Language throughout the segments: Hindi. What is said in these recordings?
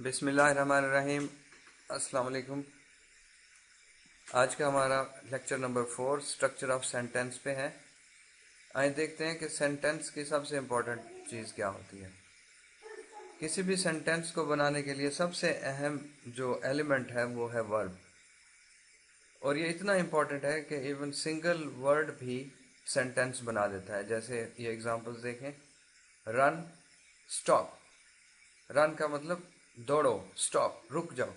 बिस्मिल्लाहिर्रहमानिर्रहीम। अस्सलाम वालेकुम। आज का हमारा lecture number 4 structure of sentence पे है। आइए देखते हैं कि सेंटेंस की सबसे इम्पोर्टेंट चीज़ क्या होती है। किसी भी सेंटेंस को बनाने के लिए सबसे अहम जो एलिमेंट है वो है वर्ब, और ये इतना इम्पोर्टेंट है कि इवन सिंगल वर्ड भी सेंटेंस बना देता है। जैसे ये एग्जांपल्स देखें, रन, स्टॉप। रन का मतलब दौड़ो, स्टॉप रुक जाओ।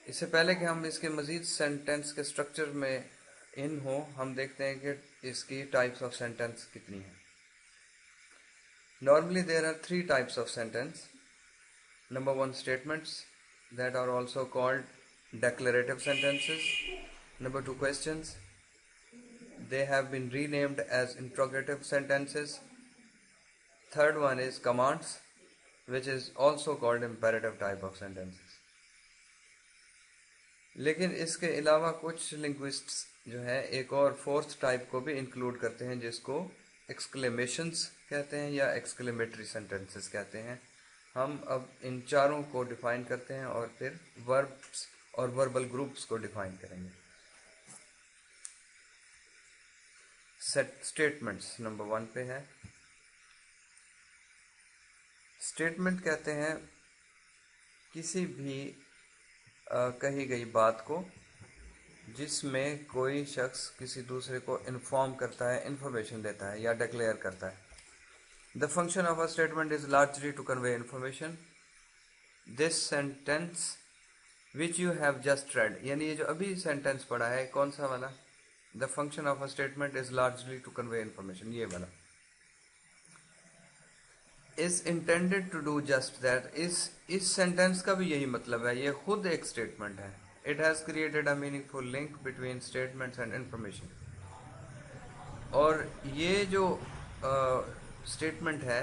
इससे पहले कि हम इसके मज़ीद सेंटेंस के स्ट्रक्चर में इन हो, हम देखते हैं कि इसकी टाइप्स ऑफ सेंटेंस कितनी हैं। Normally there are 3 types of sentence. Number 1, statements that are also called declarative sentences. Number 2, questions. They have been renamed as interrogative sentences. Third one is commands, which is also called imperative type of sentences. लेकिन इसके अलावा कुछ लिंग्विस्ट्स जो है एक और फोर्थ टाइप को भी इंक्लूड करते हैं, जिसको एक्सक्लेमेशंस कहते हैं या एक्सक्लेमेटरी सेंटेंसेस कहते हैं। हम अब इन चारों को डिफाइन करते हैं और फिर वर्ब्स और वर्बल ग्रुप्स को डिफाइन करेंगे। स्टेटमेंट्स नंबर 1 पे है। स्टेटमेंट कहते हैं किसी भी कही गई बात को जिसमें कोई शख्स किसी दूसरे को इन्फॉर्म करता है, इंफॉर्मेशन देता है या डिक्लेयर करता है। The function of a statement is largely to convey information. This sentence which you have just read, यानी ये जो अभी सेंटेंस पढ़ा है, कौन सा वाला? The function of a statement is largely to convey information, ये वाला। Is intended to do just that, इस सेंटेंस का भी यही मतलब है, ये खुद एक स्टेटमेंट है। It has created a meaningful link between statements and information. और ये जो स्टेटमेंट है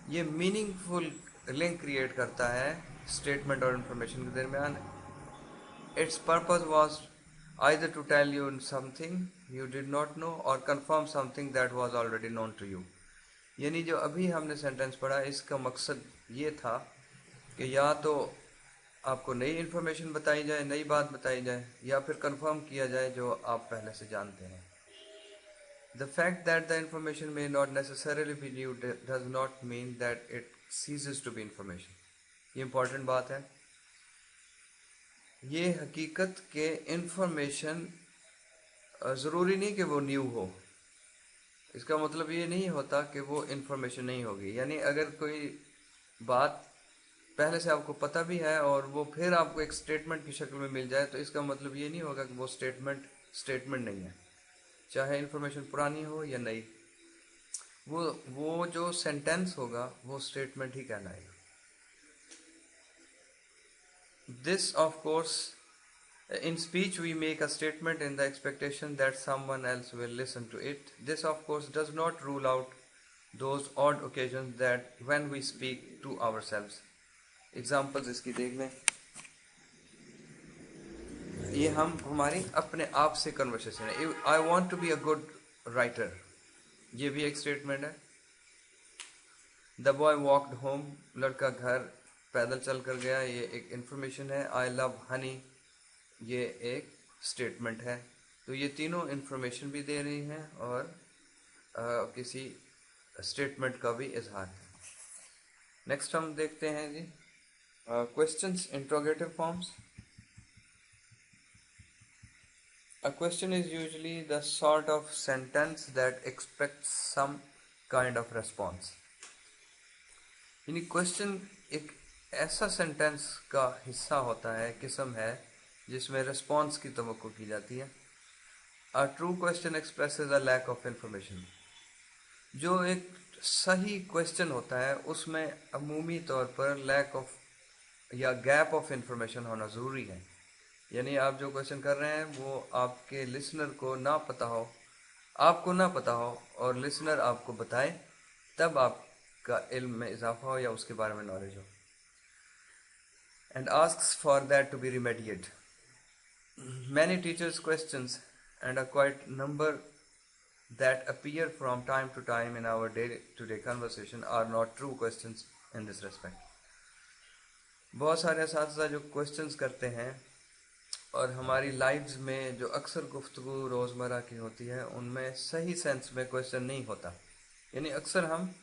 ये मीनिंगफुल लिंक क्रिएट करता है स्टेटमेंट और इंफॉर्मेशन के दरमियान। Its purpose was either to tell you something you did not know or confirm something that was already known to you. यानी जो अभी हमने सेंटेंस पढ़ा, इसका मकसद ये था कि या तो आपको नई इन्फॉर्मेशन बताई जाए, नई बात बताई जाए, या फिर कंफर्म किया जाए जो आप पहले से जानते हैं। The fact that the information may not necessarily be new does not mean that it ceases to be information. ये इम्पॉर्टेंट बात है। ये हकीकत के इंफॉर्मेशन ज़रूरी नहीं कि वो न्यू हो। इसका मतलब ये नहीं होता कि वो इंफॉर्मेशन नहीं होगी। यानी अगर कोई बात पहले से आपको पता भी है और वो फिर आपको एक स्टेटमेंट की शक्ल में मिल जाए, तो इसका मतलब ये नहीं होगा कि वो स्टेटमेंट नहीं है, चाहे इंफॉर्मेशन पुरानी हो या नई। वो जो सेंटेंस होगा वो स्टेटमेंट ही कहलाएगा। This of course, in speech we make a statement in the expectation that someone else will listen to it. This of course does not rule out those odd occasions that when we speak to ourselves. Examples इसकी देख लें। ये हमारी अपने आप से कन्वर्सेशन है। I want to be a good writer, ये भी एक स्टेटमेंट है। द बॉय वॉकड होम, लड़का घर पैदल चल कर गया, ये एक इंफॉर्मेशन है। आई लव हनी, ये एक स्टेटमेंट है। तो ये तीनों इंफॉर्मेशन भी दे रही हैं और किसी स्टेटमेंट का भी इजहार है। नेक्स्ट हम देखते हैं जी questions, interrogative forms. A question is usually the sort of sentence that expects some kind of response. यानी क्वेश्चन एक ऐसा सेंटेंस का हिस्सा होता है, किस्म है, जिसमें रिस्पॉन्स की तवक्को की जाती है। A true question expresses a lack of information. जो एक सही क्वेश्चन होता है उसमें अमूमी तौर पर लैक ऑफ या गैप ऑफ इंफॉर्मेशन होना ज़रूरी है। यानी आप जो क्वेश्चन कर रहे हैं वो आपके लिसनर को ना पता हो, आपको ना पता हो और लिसनर आपको बताए, तब आपका इल्म में इजाफा हो या उसके बारे में नॉलेज हो। And asks for that to be remediate. Many teachers' questions and a quite number that appear from time to time in our day-to-day conversation are not true questions in this respect. बहुत सारे असातिज़ा जो क्वेश्चंस करते हैं और हमारी लाइव्स में जो अक्सर गुफ्तगू रोज़मर्रा की होती है उनमें सही सेंस में क्वेश्चन नहीं होता. यानी अक्सर हम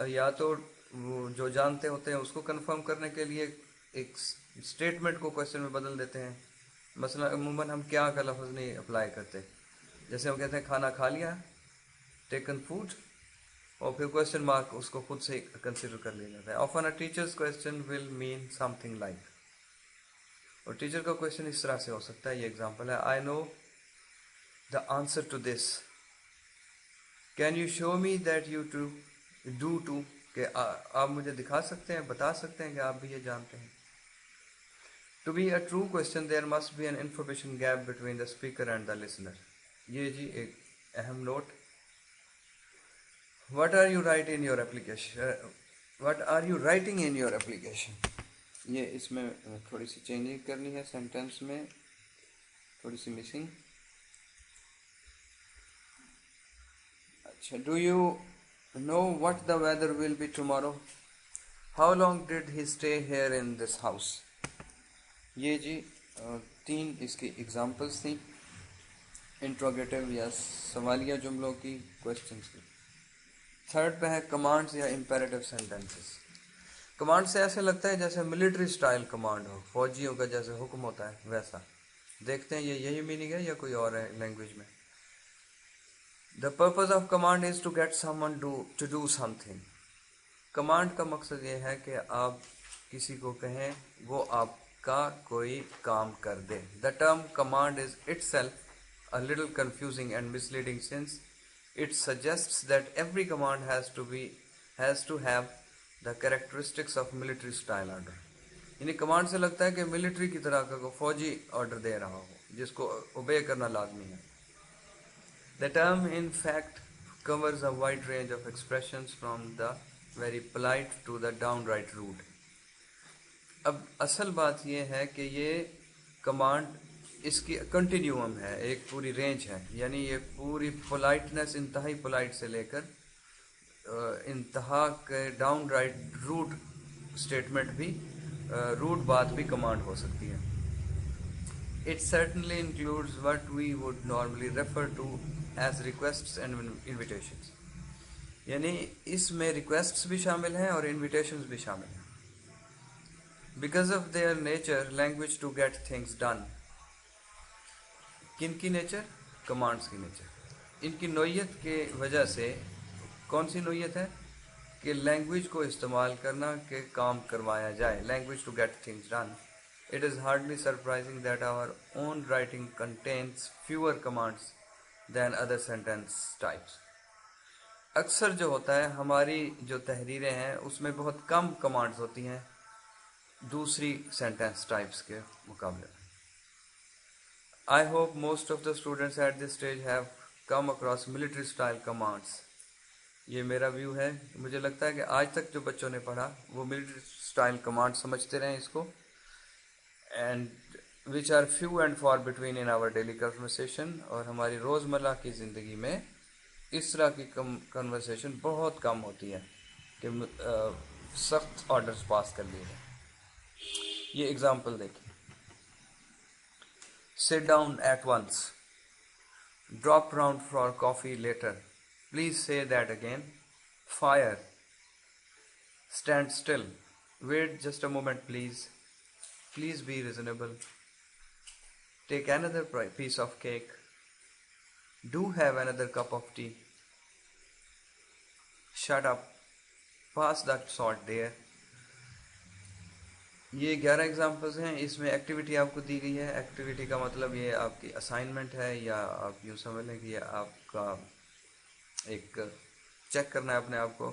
या तो वो जो जानते होते हैं उसको कंफर्म करने के लिए एक स्टेटमेंट को क्वेश्चन में बदल देते हैं. मसला अमूमन हम क्या का लफ्ज़ नहीं अप्लाई करते. जैसे हम कहते हैं खाना खा लिया, टेकन फूड, और फिर क्वेश्चन मार्क उसको खुद से कंसिडर कर लिया जाता है. Often a teacher's question will mean something like, और टीचर का क्वेश्चन इस तरह से हो सकता है. ये एग्जांपल है, I know the answer to this, can you show me that you to do to, कि आप मुझे दिखा सकते हैं, बता सकते हैं कि आप भी ये जानते हैं. To be a true question there must be an information gap between the speaker and the listener. ये जी एक अहम note. What are you writing in your application? What are you writing in your application? ये इसमें थोड़ी सी चेंजिंग करनी है, सेंटेंस में थोड़ी सी मिसिंग. अच्छा, do you know what the weather will be tomorrow? How long did he stay here in this house? ये जी 3 इसकी एग्जाम्पल्स थी इंट्रोगेटिव या सवालिया जुमलों की, क्वेश्चंस की. थर्ड पे है कमांड्स या इम्पेरेटिव सेंटेंसेस. कमांड से ऐसे लगता है जैसे मिलिट्री स्टाइल कमांड हो, फौजियों का जैसे हुक्म होता है वैसा. देखते हैं ये यही मीनिंग है या कोई और है लैंग्वेज में. The purpose of command is to get someone to do something. Command का मकसद ये है कि आप किसी को कहें वो आपका कोई काम कर दे. The term command is itself a little confusing and misleading since it suggests that every command has to have the characteristics of military style order. यानी कमांड से लगता है कि मिलिट्री की तरह का फौजी ऑर्डर दे रहा हो जिसको ओबे करना लाजमी है. The term in fact covers a wide range of expressions from the very polite to the downright rude. अब असल बात यह है कि ये कमांड इसकी कंटिन्यूम है, एक पूरी रेंज है. यानी ये पूरी पोलाइटनेस, इंतहाई पोलाइट से लेकर इंतहा के डाउन राइट रूड स्टेटमेंट भी, रूड बात भी कमांड हो सकती है. It certainly includes what we would normally refer to as requests and invitations. यानी इसमें रिक्वेस्ट्स भी शामिल हैं और इन्विटेशंस भी शामिल हैं. Because of their nature language to get things done. किन की नेचर? कमांड्स की नेचर. इनकी नोयत के वजह से, कौन सी नोयत है? कि लैंग्वेज को इस्तेमाल करना कि काम करवाया जाए, language to get things done. It is hardly surprising that our own writing contains fewer commands than other sentence types. अक्सर जो होता है हमारी जो तहरीरें हैं उसमें बहुत कम कमांड्स होती हैं दूसरी सेंटेंस टाइप्स के मुकाबले. I hope most of the students at this stage have come across military style commands. ये मेरा व्यू है. मुझे लगता है कि आज तक जो बच्चों ने पढ़ा वो मिलिट्री स्टाइल कमांड समझते रहे इसको, and which are few and far between in our daily conversation. और हमारी रोज़मर्रा की ज़िंदगी में इस तरह की कन्वर्सेशन बहुत कम होती है कि सख्त ऑर्डर्स पास कर लिए जाए. ये एग्जाम्पल देखिए. Sit down at once. Drop round for coffee later. Please say that again. Fire. Stand still. Wait just a moment, please. Please be reasonable. Take another piece of cake. Do have another cup of tea. Shut up. Pass that salt there. ये 11 एग्जाम्पल्स हैं. इसमें एक्टिविटी आपको दी गई है. एक्टिविटी का मतलब ये आपकी असाइनमेंट है, या आप यूँ समझ लें कि ये आपका एक चेक करना है अपने आप को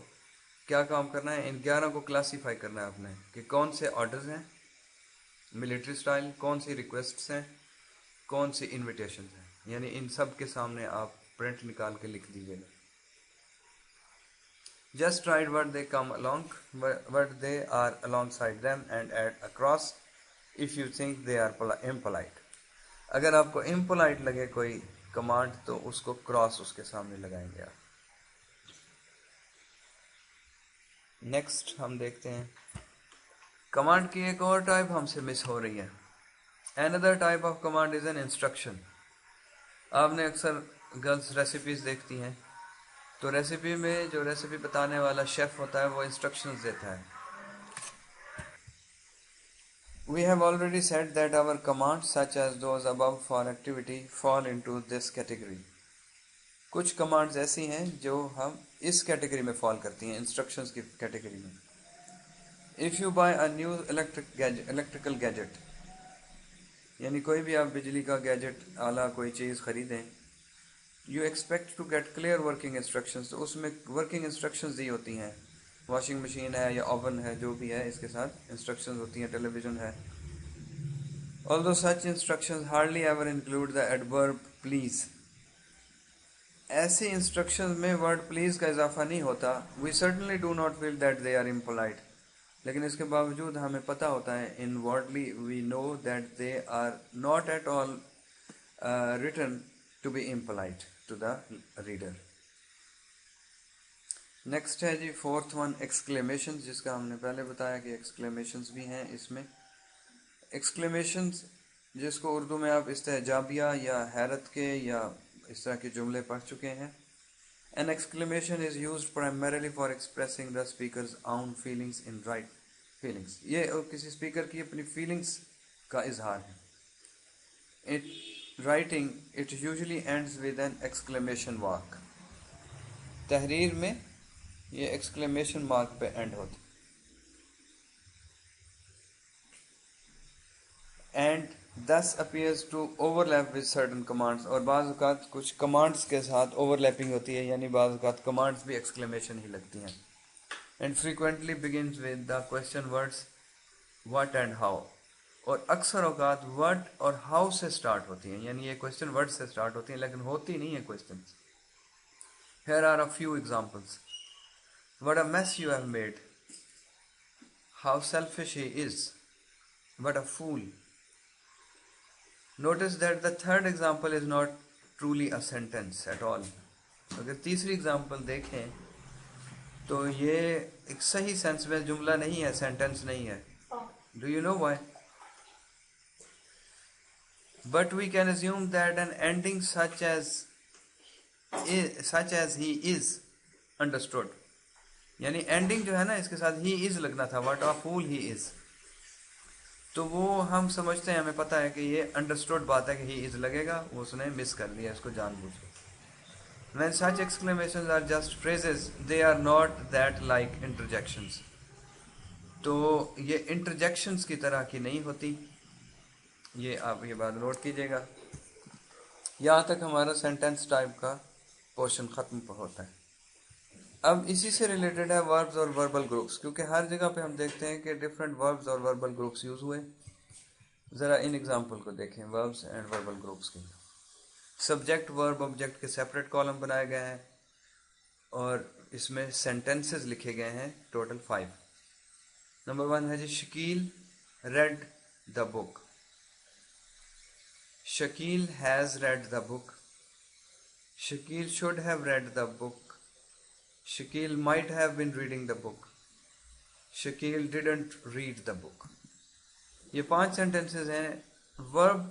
क्या काम करना है. इन 11 को क्लासीफाई करना है आपने कि कौन से ऑर्डर्स हैं मिलिट्री स्टाइल, कौन सी रिक्वेस्ट्स हैं, कौन सी इन्विटेशन हैं. यानी इन सब के सामने आप प्रिंट निकाल के लिख दीजिएगा. Just write what they come along, what they are alongside them, and add a cross if you think they are impolite. अगर आपको impolite लगे कोई कमांड तो उसको क्रॉस उसके सामने लगाएंगे आप। नेक्स्ट हम देखते हैं कमांड की एक और टाइप हमसे मिस हो रही है। Another type of command is an instruction. आपने अक्सर गर्ल्स रेसिपीज देखती हैं, तो रेसिपी में जो रेसिपी बताने वाला शेफ होता है वो इंस्ट्रक्शंस देता है। We have already said that our commands such as those above for activity fall into this category. कुछ कमांड्स ऐसी हैं जो हम इस कैटेगरी में फॉल करती हैं, इंस्ट्रक्शंस की कैटेगरी में। If you buy a new electrical gadget, यानी कोई भी आप बिजली का गैजेट आला कोई चीज़ ख़रीदें, you expect to get clear working instructions, तो उसमें वर्किंग इंस्ट्रक्शंस दी होती हैं। वॉशिंग मशीन है या ओवन है, जो भी है, इसके साथ इंस्ट्रक्शंस होती हैं, टेलीविज़न है। Although such instructions hardly ever include the adverb please, ऐसे इंस्ट्रक्शंस में वर्ड प्लीज़ का इजाफा नहीं होता। We certainly do not feel that they are impolite, लेकिन इसके बावजूद हमें पता होता है inwardly we know that they are not at all written to be impolite to the reader. Next है जी फोर्थ वन, एक्सक्लेमेशन, जिसका हमने पहले बताया कि एक्सक्लेमेशंस भी हैं इसमें। एक्सक्लेमेशंस जिसको उर्दू में आप इस्तेजाबिया या हैरत के या इस तरह के जुमले पढ़ चुके हैं। An exclamation is used primarily for expressing the speaker's own feelings in right feelings. ये किसी स्पीकर की अपनी फीलिंग्स का इजहार है। Writing it usually ends with an exclamation mark. तहरीर में ये exclamation mark पे एंड होता and thus appears to overlap with certain commands, और बाज़ औक़ात कुछ कमांड्स के साथ ओवरलैपिंग होती है, यानी बाज़ औक़ात कमांड्स भी एक्सक्लेमेशन ही लगती हैं। And frequently begins with the question words what and how, और अक्सर औक़ात व्हाट और हाउ से स्टार्ट होती हैं, यानी ये क्वेश्चन वर्ड से स्टार्ट होती हैं लेकिन होती नहीं है question. Here are a few examples. What a mess you have made. How selfish he is. What a fool. Notice that the third example is not truly a sentence at all. अगर तीसरी एग्जाम्पल देखें तो ये एक सही सेंस में जुमला नहीं है, सेंटेंस नहीं है। Do you know why? But we can assume that an ending such as he is understood, यानी एंडिंग जो है ना इसके साथ he is लगना था, what a fool he is, तो वो हम समझते हैं, हमें पता है कि ये अंडरस्टूड बात है कि he is लगेगा, वो उसने मिस कर लिया इसको जानबूझ के। When such exclamations are just phrases, they are not that like interjections. तो ये इंटरजेक्शंस की तरह की नहीं होती, ये आप ये बात नोट कीजिएगा। यहाँ तक हमारा सेंटेंस टाइप का पोर्शन ख़त्म होता है। अब इसी से रिलेटेड है वर्ब्स और वर्बल ग्रुप्स, क्योंकि हर जगह पे हम देखते हैं कि डिफरेंट वर्ब्स और वर्बल ग्रुप्स यूज़ हुए। ज़रा इन एग्जांपल को देखें वर्ब्स एंड वर्बल ग्रुप्स की। सब्जेक्ट वर्ब ऑब्जेक्ट के सेपरेट कॉलम बनाए गए हैं और इसमें सेंटेंसेस लिखे गए हैं टोटल 5। नंबर 1 है जी Shakil read the book. Shakil has read the book. Shakil should have read the book. Shakil might have been reading the book. Shakil didn't read the book. ये 5 सेंटेंसेस हैं। वर्ब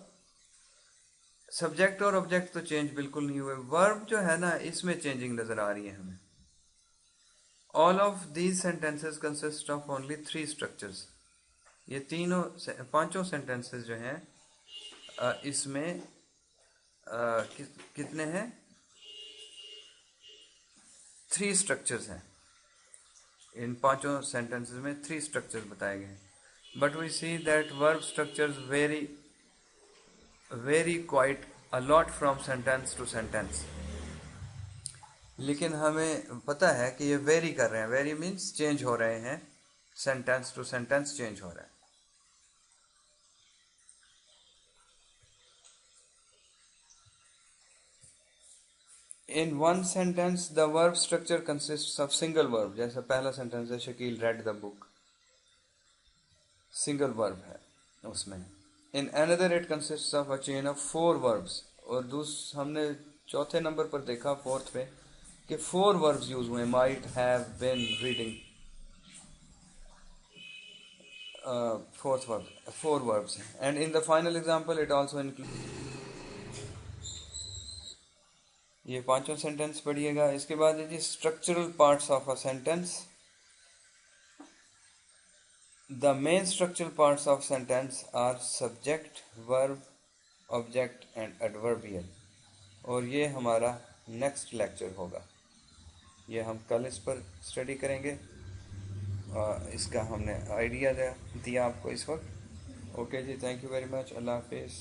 सब्जेक्ट और ऑब्जेक्ट तो चेंज बिल्कुल नहीं हुए, वर्ब जो है ना इसमें चेंजिंग नजर आ रही है हमें। All of these sentences consist of only 3 structures. ये पांचों सेंटेंसेस जो हैं इसमें कितने हैं? 3 स्ट्रक्चर्स हैं। इन पांचों सेंटेंसेस में 3 स्ट्रक्चर्स बताए गए हैं। But we see that verb structures vary quite a lot from sentence to sentence. लेकिन हमें पता है कि ये वेरी कर रहे हैं, वेरी मीन्स चेंज हो रहे हैं, सेंटेंस टू सेंटेंस चेंज हो रहा है। In one sentence, the verb structure consists of single verb, जैसा पहला सेंटेंस है Shakeel read the book, single verb है उसमें। In another, it consists of a chain of 4 verbs, और हमने चौथे नंबर पर देखा, फोर्थ पे, कि 4 वर्ब्स यूज हुए, might, have, been, reading. Fourth verb, 4 verbs हैं। And in the final example it also include, ये पांचों सेंटेंस पढ़िएगा। इसके बाद है जी structural parts of a sentence. The main structural parts of sentence are subject, verb, object and adverbial. और ये हमारा नेक्स्ट लेक्चर होगा, ये हम कल इस पर स्टडी करेंगे। इसका हमने आइडिया दिया आपको इस वक्त। ओके जी, थैंक यू वेरी मच, अल्लाह हाफिज़।